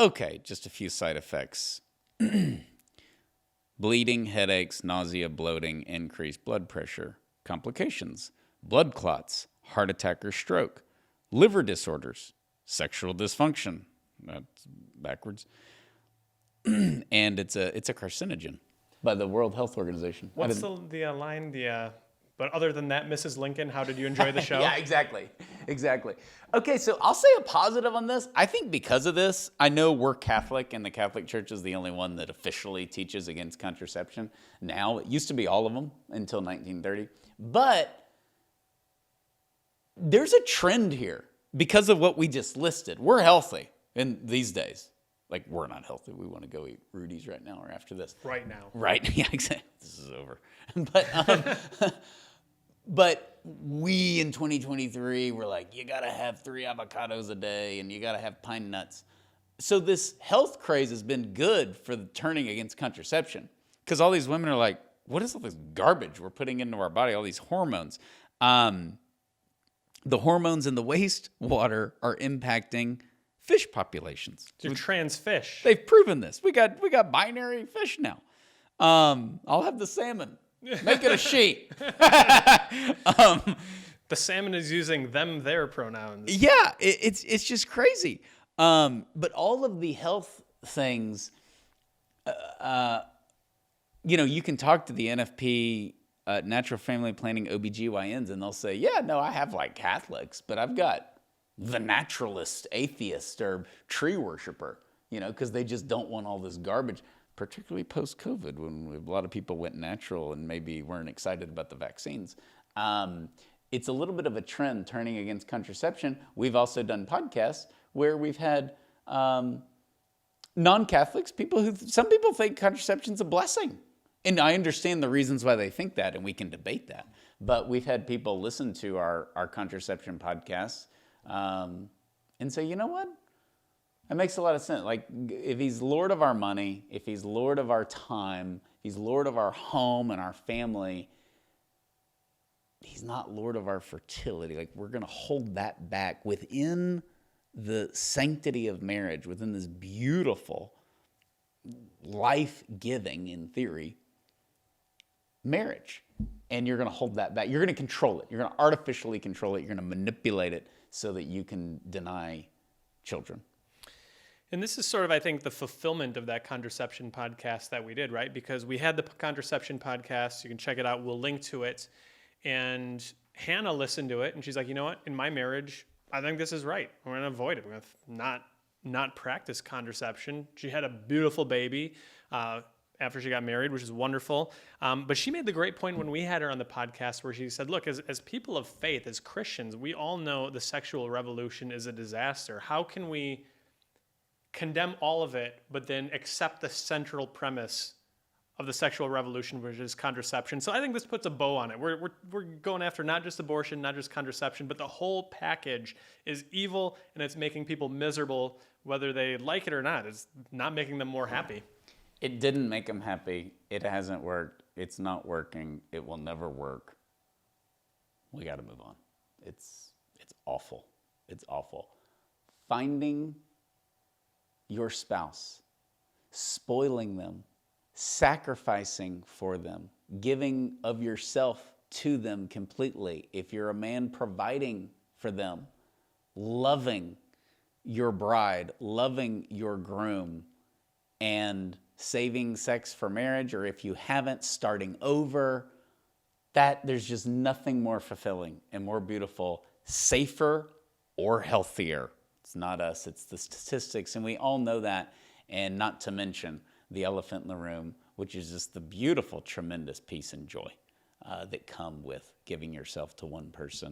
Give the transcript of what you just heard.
Okay, just a few side effects. Bleeding, headaches, nausea, bloating, increased blood pressure, complications, blood clots, heart attack or stroke, liver disorders, sexual dysfunction. That's backwards. And it's a carcinogen by the World Health Organization. What's the line? But other than that, Mrs. Lincoln, how did you enjoy the show? Yeah, exactly. Okay, so I'll say a positive on this. I think because of this, I know we're Catholic, and the Catholic Church is the only one that officially teaches against contraception. Now, it used to be all of them until 1930. But there's a trend here because of what we just listed. We're healthy in these days. Like, we're not healthy. We want to go eat Rudy's right now or after this. Right now. Right. Yeah, exactly. This is over. But we in 2023 were like, you got to have 3 avocados a day and you got to have pine nuts. So this health craze has been good for the turning against contraception because all these women are like, what is all this garbage we're putting into our body, all these hormones? The hormones in the wastewater are impacting fish populations. They're trans fish. They've proven this. We got binary fish now. I'll have the salmon. Make it a she. The salmon is using them, their pronouns. Yeah, it's just crazy. But all of the health things, you can talk to the NFP, Natural Family Planning OBGYNs, and they'll say, yeah, no, I have like Catholics, but I've got the naturalist, atheist, or tree worshiper, because they just don't want all this garbage. Particularly post-COVID, when a lot of people went natural and maybe weren't excited about the vaccines. It's a little bit of a trend turning against contraception. We've also done podcasts where we've had non-Catholics, some people think contraception's a blessing. And I understand the reasons why they think that, and we can debate that. But we've had people listen to our contraception podcasts and say, you know what? It makes a lot of sense. Like, if he's Lord of our money, if he's Lord of our time, he's Lord of our home and our family, he's not Lord of our fertility. Like, we're going to hold that back within the sanctity of marriage, within this beautiful, life-giving, in theory, marriage. And you're going to hold that back. You're going to control it. You're going to artificially control it. You're going to manipulate it so that you can deny children. And this is sort of, I think, the fulfillment of that contraception podcast that we did, right? Because we had the contraception podcast. You can check it out. We'll link to it. And Hannah listened to it, and she's like, you know what? In my marriage, I think this is right. We're going to avoid it. We're going to not practice contraception. She had a beautiful baby after she got married, which is wonderful. But she made the great point when we had her on the podcast where she said, look, as people of faith, as Christians, we all know the sexual revolution is a disaster. How can we condemn all of it, but then accept the central premise of the sexual revolution, which is contraception? So I think this puts a bow on it. We're going after not just abortion, not just contraception, but the whole package is evil, and it's making people miserable, whether they like it or not. It's not making them more happy. It didn't make them happy. It hasn't worked. It's not working. It will never work. We got to move on. It's awful. It's awful. Finding your spouse, spoiling them, sacrificing for them, giving of yourself to them completely. If you're a man, providing for them, loving your bride, loving your groom, and saving sex for marriage, or if you haven't, starting over, that there's just nothing more fulfilling and more beautiful, safer or healthier. It's not us, it's the statistics, and we all know that. And not to mention the elephant in the room, which is just the beautiful, tremendous peace and joy that come with giving yourself to one person